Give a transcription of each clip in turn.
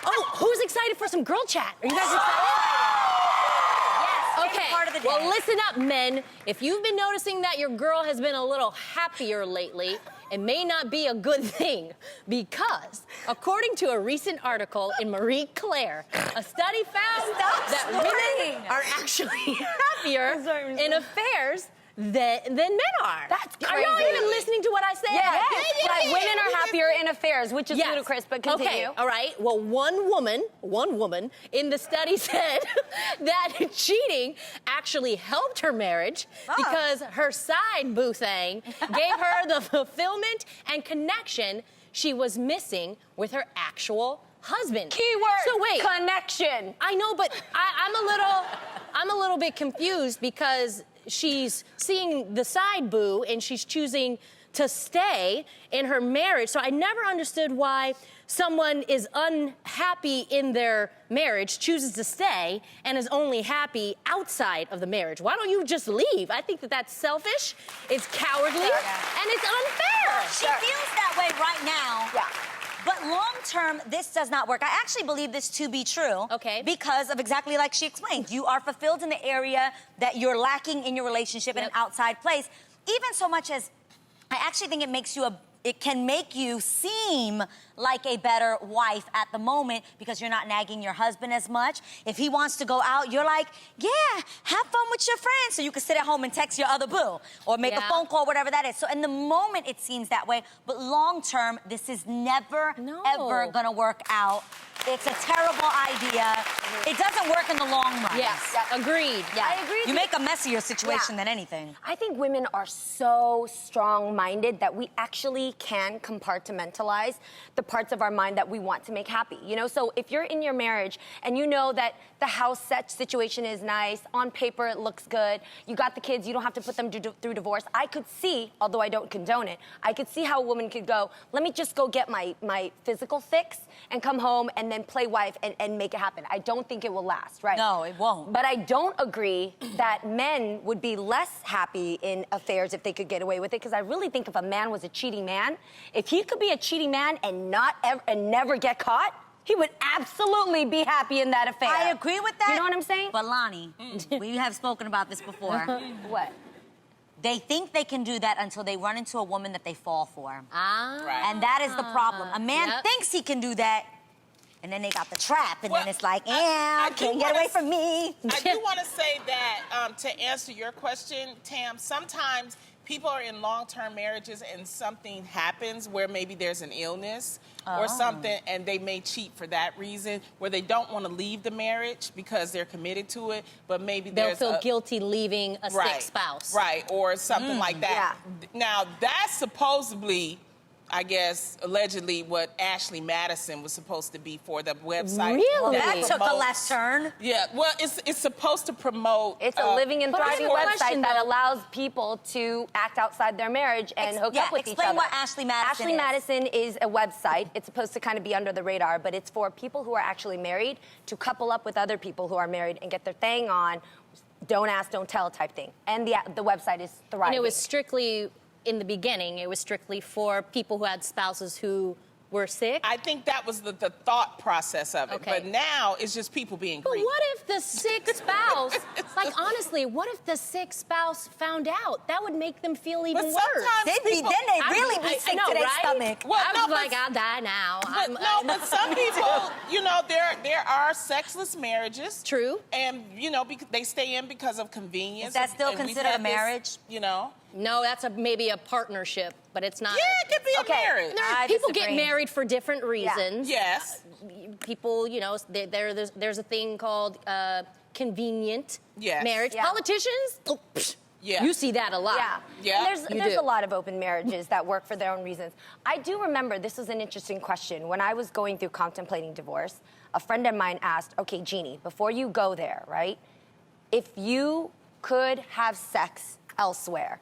Oh, who's excited for some girl chat? Are you guys excited? Yes, Okay, part of the day. well, listen up, men. If you've been noticing that your girl has been a little happier lately, it may not be a good thing because, according to a recent article in Marie Claire, a study found that women are actually happier in affairs than men are. That's Are y'all crazy. even listening to what I said? Yes. Like, women are happier in affairs, which is ludicrous, but continue. Okay, all right. Well, one woman in the study said that cheating actually helped her marriage because her side boo thing gave her the fulfillment and connection she was missing with her actual husband. Keyword. So wait. Connection. I know, but I'm a little bit confused because she's seeing the side boo and she's choosing to stay in her marriage. So I never understood why someone is unhappy in their marriage, chooses to stay, and is only happy outside of the marriage. Why don't you just leave? I think that that's selfish, it's cowardly, and it's unfair. She feels that way right now. Yeah. But long term, this does not work. I actually believe this to be true. Okay. Because of exactly like she explained. You are fulfilled in the area that you're lacking in your relationship in an outside place. Even so much as I actually think it can make you seem like a better wife at the moment because you're not nagging your husband as much. If he wants to go out, you're like, yeah, have fun with your friends. So you can sit at home and text your other boo or make a phone call, whatever that is. So in the moment, it seems that way. But long term, this is never, ever gonna work out. It's a terrible idea. It doesn't work in the long run. Yes, agreed. Yeah. I agree with You you. make a messier situation than anything. I think women are so strong-minded that we actually can compartmentalize the parts of our mind that we want to make happy. You know, so if you're in your marriage and you know that the house set situation is nice, on paper it looks good, you got the kids, you don't have to put them through divorce. I could see, although I don't condone it, I could see how a woman could go, let me just go get my physical fix and come home and then play wife and make it happen. I don't think it will last, right? No, it won't. But I don't agree that men would be less happy in affairs if they could get away with it, because I really think if a man was a cheating man, if he could be a cheating man and never get caught, he would absolutely be happy in that affair. I agree with that. You know what I'm saying? But Lonnie, we have spoken about this before. What? They think they can do that until they run into a woman that they fall for. Ah. And that is the problem. A man thinks he can do that, and then they got the trap, and then it's like, can't get away from me. I do want to say that to answer your question, Tam, sometimes people are in long-term marriages and something happens where maybe there's an illness or something, and they may cheat for that reason, where they don't want to leave the marriage because they're committed to it, but maybe They'll feel guilty leaving a sick spouse. Right, or something like that. Now, that's supposedly, I guess, allegedly what Ashley Madison was supposed to be for the website. Really? That took a left turn. Yeah, well, it's supposed to promote... It's a living and but I have thriving a website question, that though. allows people to act outside their marriage and hook up with each other. Explain what Ashley Madison Ashley is. Madison is a website. It's supposed to kind of be under the radar, but it's for people who are actually married to couple up with other people who are married and get their thing on, don't ask, don't tell type thing. And the website is thriving. And it was strictly, in the beginning, it was strictly for people who had spouses who were sick. I think that was the thought process of it. Okay. But now it's just people being But greedy. what if the sick spouse, like honestly, what if the sick spouse found out? That would make them feel even But worse. sometimes Then they really be sick to their stomach. Well, I no, was but- like, I'll die now. But some people, you know, there are sexless marriages. True. And, you know, they stay in because of convenience. Is that still And we've considered had a this, marriage? You know? No, that's maybe a partnership, but it's not. Yeah, it could be a marriage. I People disagree. get married for different reasons. Yes. People, you know, there's a thing called convenient marriage. Yeah. Politicians, oh, psh, Yeah. you see that a lot. Yeah. And there's a lot of open marriages that work for their own reasons. I do remember, this was an interesting question. When I was going through contemplating divorce, a friend of mine asked, okay, Jeannie, before you go there, right? If you could have sex elsewhere,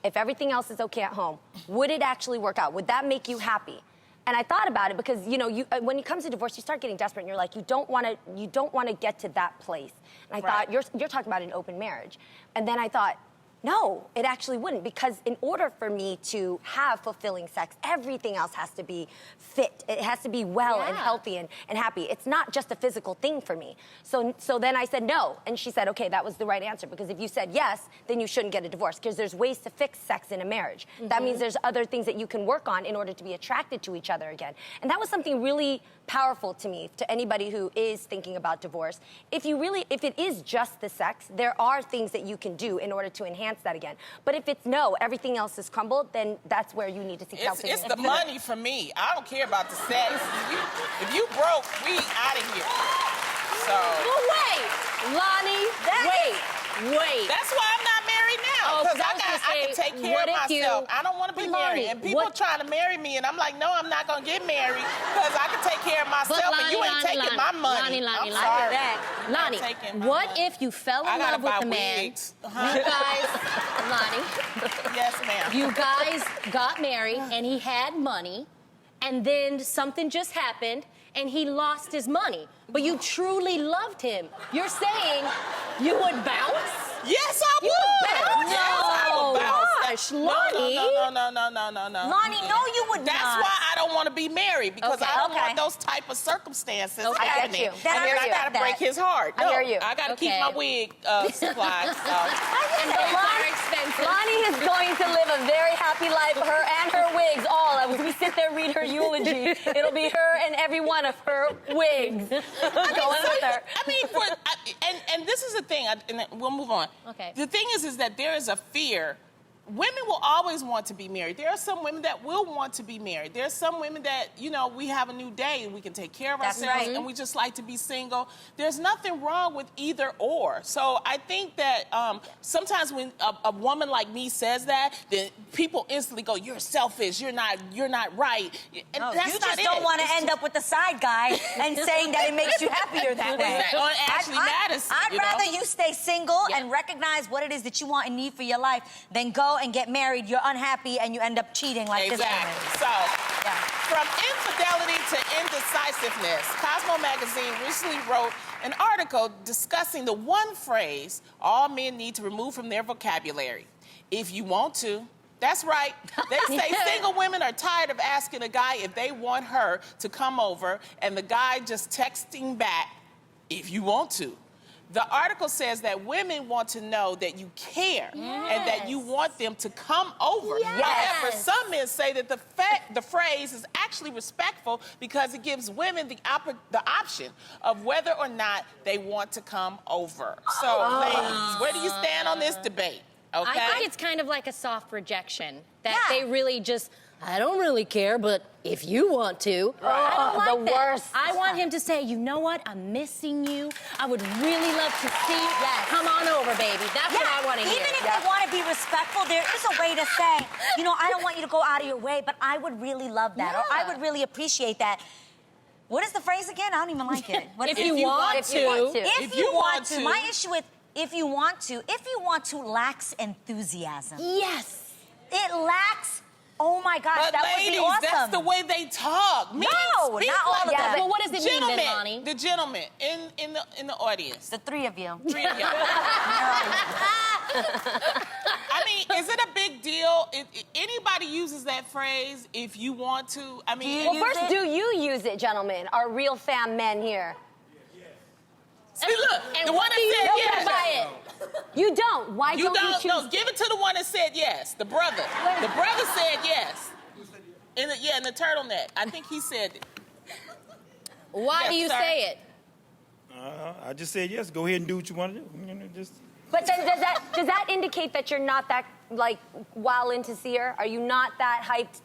if everything else is okay at home, would it actually work out? Would that make you happy? And I thought about it because, you know, when it comes to divorce, you start getting desperate and you're like, you don't want to get to that place. And I thought, you're talking about an open marriage. And then I thought, No, it actually wouldn't, because in order for me to have fulfilling sex, everything else has to be fit. It has to be well and Yeah. healthy and happy. It's not just a physical thing for me. So then I said no, and she said, okay, that was the right answer, because if you said yes, then you shouldn't get a divorce, because there's ways to fix sex in a marriage. That means there's other things that you can work on in order to be attracted to each other again. And that was something really powerful to me, to anybody who is thinking about divorce. If it is just the sex, there are things that you can do in order to enhance that again. But if it's no, everything else is crumbled, then that's where you need to seek It's counseling. the money for me. I don't care about the sex. If you broke, we out of here. So Well, wait, Lonnie, wait. that's why I'm not married now. Oh, 'cause Because I was gonna I can say, take care what of if you- myself. I don't want to be But Lonnie, married. And people what- trying to marry me, and I'm like, no, I'm not going to get married because I can take care of myself, and you ain't taking my money. Lonnie, I'm sorry. Lonnie, I'm taking my what money. if you fell I in gotta love with buy a man? wigs. You guys, Lonnie, Yes, ma'am. you guys got married and he had money, and then something just happened and he lost his money. But you truly loved him. You're saying you would bounce? Yes, I You would. would bounce? Yes, I No, would bounce. gosh, Lonnie. No. Lonnie, no, you would That's not. why I don't want to be married, because Okay. I don't Okay. want those type of circumstances Okay. I get happening. you. And Then I then hear I you. gotta break his heart. I hear you. I gotta keep Okay. my wig supply. So. And those are expensive. Lonnie is going to live a very happy life, her and her wigs, all. As we sit there, read her eulogy, it'll be her and every one of her wigs going with her. I mean, and this is the thing, and then we'll move on. Okay. The thing is that there is a fear. Women will always want to be married. There are some women that will want to be married. There are some women that, we have a new day and we can take care of That's ourselves right. and we just like to be single. There's nothing wrong with either or. So I think that sometimes when a woman like me says that, then people instantly go, "You're selfish. You're not right." And No, that's you not just it. don't want to It's end up with the side guy and saying that it makes you happier that way. Exactly. Or Ashley Madison, I'd you know? rather you stay single Yeah. and recognize what it is that you want and need for your life than go and get married, you're unhappy, and you end up cheating like this Exactly. woman. So, Yeah. from infidelity to indecisiveness, Cosmo Magazine recently wrote an article discussing the one phrase all men need to remove from their vocabulary. If you want to. That's right. They say single women are tired of asking a guy if they want her to come over, and the guy just texting back, if you want to. The article says that women want to know that you care and that you want them to come over. Yes. However, some men say that the phrase is actually respectful because it gives women the option of whether or not they want to come over. So, ladies, where do you stand on this debate? Okay? I think it's kind of like a soft rejection that Yeah. they really just, I don't really care, but if you want to. I Oh, don't like the that. worst. I want him to say, you know what? I'm missing you. I would really love to see you. Yes. Come on over, baby. That's what I want to hear. Even if they want to be respectful, there is a way to say, I don't want you to go out of your way, but I would really love that, or I Yeah. would really appreciate that. What is the phrase again? I don't even like it. What If is you it? want If you want to. If you want to. My issue with if you want to lacks enthusiasm. Yes. It lacks. Oh my gosh, But that ladies, would be awesome. that's the way they talk. Men No, speak not all like of that. them. Well, what does it mean then, Gentlemen, Lonnie? the gentlemen in the audience. The three of you. Three of y'all. I mean, is it a big deal? Anybody uses that phrase, if you want to? I mean, Do Well, first, do you use it, gentlemen? Our real fam men here. see, look, And the what one do you that mean said by yes. it? You don't. Why You don't you don't, choose? no, give it to the one that said yes, the brother. The brother said yes. In the turtleneck. I think he said it. Why Yes, do you sir. say it? I just said yes. Go ahead and do what you want to do. Just But then does that indicate that you're not that well into see her? Are you not that hyped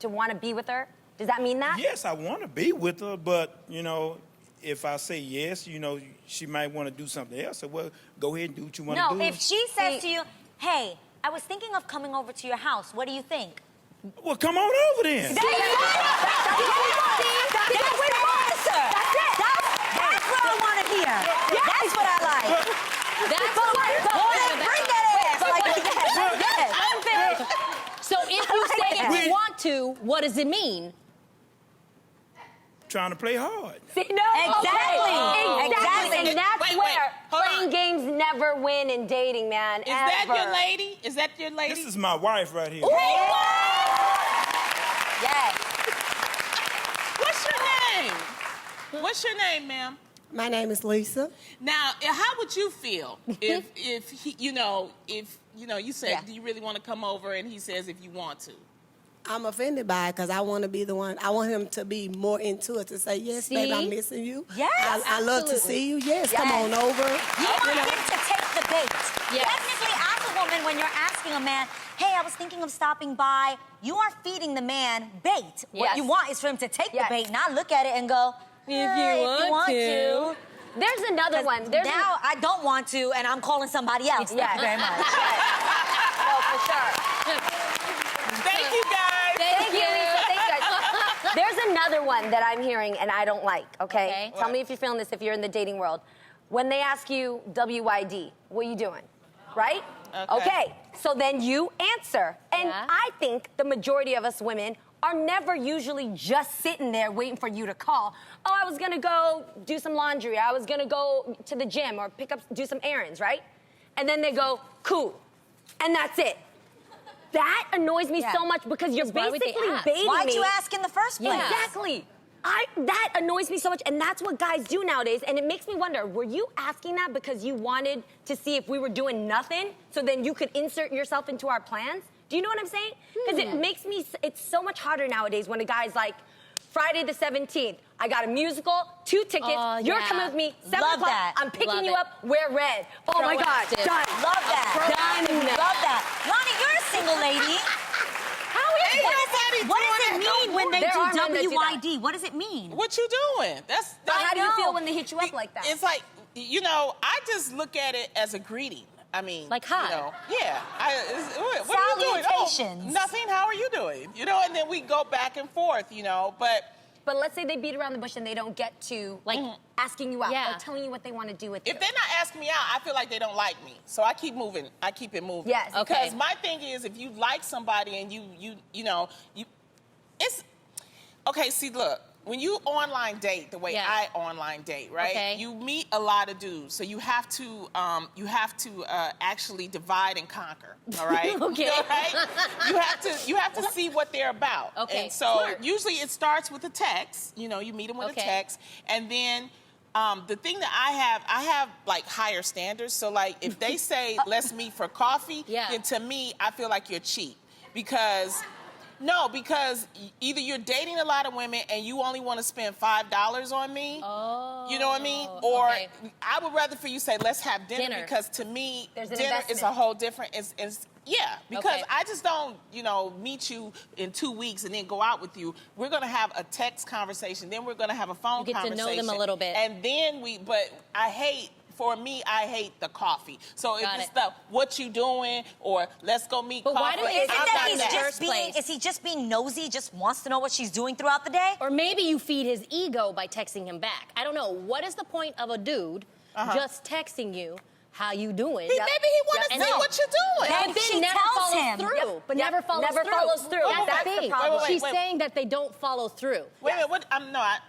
to want to be with her? Does that mean that? yes, I want to be with her, but if I say yes, she might want to do something else. So well, go ahead and do what you want to No, do. if she says to you, "Hey, I was thinking of coming over to your house. What do you think?" Well, come on over then. That's what I want to hear. That's what I like. That's what I'm Boy, talking bring about. that ass like that. Yes. I'm finished. So if you say if you want to, what does it mean? trying to play hard. See, no, Exactly. okay. Exactly. And that's Wait, where hold playing on. games never win in dating, man. Is that ever. your lady? Is that your lady? This is my wife right here. Yes. What's your name? What's your name, ma'am? My name is Lisa. Now, how would you feel if he, you said, Yeah. do you really want to come over? And he says, if you want to. I'm offended by it because I want to be the one. I want him to be more into it, to say, yes, babe, I'm missing you. Yes, I love to absolutely. see you. Yes, come Yes. on over. You want him to take the bait. Yes. Technically, as a woman, when you're asking a man, hey, I was thinking of stopping by, you are feeding the man bait. What Yes. you want is for him to take Yes. the bait, not look at it and go, if you want to. There's another one. Now I don't want to, and I'm calling somebody else. Thank you very much. No, for sure. Thank you, guys. Thank you, Lisa. Thank you, guys. There's another one that I'm hearing and I don't like, okay? Okay. Tell me if you're feeling this if you're in the dating world. When they ask you WYD, what are you doing? Right? Okay. So then you answer. And Yeah. I think the majority of us women are never usually just sitting there waiting for you to call. Oh, I was gonna go do some laundry. I was gonna go to the gym or do some errands, right? And then they go, cool. And that's it. That annoys me Yeah. so much because you're Why would they basically ask? baiting Why'd me. you ask in the first place? Yeah. Exactly. That annoys me so much, and that's what guys do nowadays. And it makes me wonder: were you asking that because you wanted to see if we were doing nothing, so then you could insert yourself into our plans? Do you know what I'm saying? Because it makes me. It's so much harder nowadays when a guy's like, Friday the 17th. I got a musical, 2 tickets. Oh, You're yeah. coming with me. 7 Love o'clock. that. I'm picking Love you it. up. Wear red. Oh my God. Proactive. Done. Love that. Done. Love that. Ronnie, you're a single lady. Hey, What does it mean when they There do are men that do that. WYD? What does it mean? What you doing? That's How do you know. feel when they hit you up like that? It's like, I just look at it as a greeting. I mean, Like, hi. Yeah. What are you doing? Salutations. Oh, nothing. How are you doing? And then we go back and forth, But But let's say they beat around the bush and they don't get to Like, asking you out Yeah. or telling you what they want to do with you. if they're not asking me out, I feel like they don't like me. So I keep moving. I keep it moving. Yes. Okay. Because my thing is, if you like somebody and it's okay. See, look, when you online date the way Yeah. I online date, right? Okay. You meet a lot of dudes, so you have to actually divide and conquer. All right. Okay. All right? You have to see what they're about. Okay, And so smart. usually it starts with a text. You meet them with Okay. a text, and then. The thing that I have like higher standards. So like if they say let's meet for coffee, Yeah. then to me I feel like you're cheap because either you're dating a lot of women and you only want to spend $5 on me. Oh. You know what I mean? Or okay. I would rather for you say let's have dinner, Dinner. because to me There's an dinner is investment. a whole different. Yeah, because Okay. I just don't, meet you in 2 weeks and then go out with you. We're gonna have a text conversation, then we're gonna have a phone You get to know conversation. them a little bit. And then but I hate the coffee. So if Got it's it. the what you doing or let's go meet But why coffee. do they Isn't I'm that not he's that. just First being? place. Is he just being nosy? Just wants to know what she's doing throughout the day? Or maybe you feed his ego by texting him back. I don't know. What is the point of a dude just texting you, how you doing? Maybe he want to And see then- what you're doing. Then But then she never tells follows him. through. Yep. But Yep. never follows Never through. follows through. That's That's the the thing. problem. She's Wait. saying that they don't follow through. Wait a minute, what? I'm not.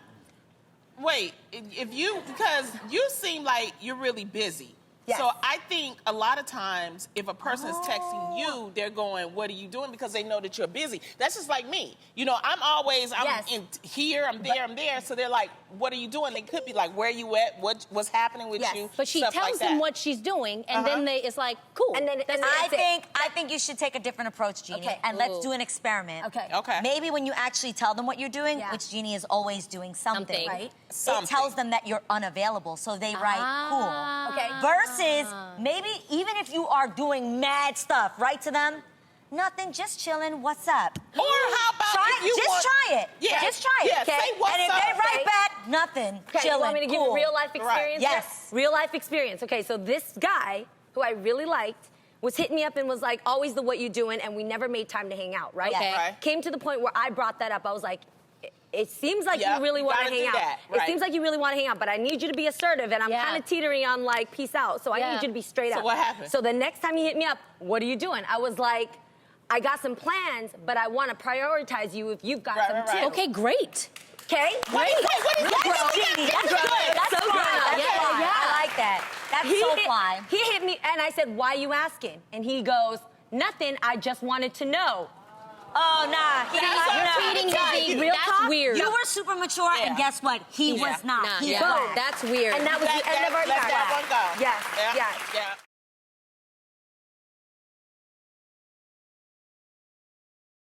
Wait, because you seem like you're really busy. Yes. So I think a lot of times if a person is texting you, they're going, what are you doing? Because they know that you're busy. That's just like me. I'm Yes. in here, I'm there. So they're like, what are you doing? They could be like, where are you at? What's happening with Yes. you? But she Stuff tells like them that. what she's doing, and then it's like, cool. And then- That's and it. I think you should take a different approach, Jeannie, Okay. and let's Ooh. do an experiment. Okay. Maybe when you actually tell them what you're doing, Yeah. which Jeannie is always doing something, Something. Right. it tells them that you're unavailable, so they write cool. Okay. Versus maybe even if you are doing mad stuff, write to them, nothing, just chilling, what's up? Or how about Try if you just want... try it. Yeah. Just try it. Yeah, Okay. say what's and if up. they write Okay. back, nothing, Okay, chilling, you want me to give cool. you real life experience? Yes. Real life experience. Okay, so this guy, who I really liked, was hitting me up and was like, always the what you doing, and we never made time to hang out, right? Okay. Right. Came to the point where I brought that up. I was like, it seems like Yeah, you really want to gotta hang do out. that, It right. seems like you really want to hang out, but I need you to be assertive, and I'm Yeah. kind of teetering on like, peace out. So I Yeah. need you to be straight So up. what happened? So the next time he hit me up, what are you doing? I was like, I got some plans, but I want to prioritize you if you've got Right, some right, too. right. Okay, great. Okay? What is That's Genie. That's good. That's So fly. good. That's Yeah, fly. yeah. I like that. That's so fly. He hit me, and I said, "Why are you asking?" And he goes, "Nothing. I just wanted to know." Oh, nah. He didn't That's like not Cheating Yeah, is you- Real that's talk? weird. You were super mature, and guess what? He was not. Nah, He yeah. was. That's weird. And that was Let the end of our that time. one go. Yes, Yeah, yes. yeah.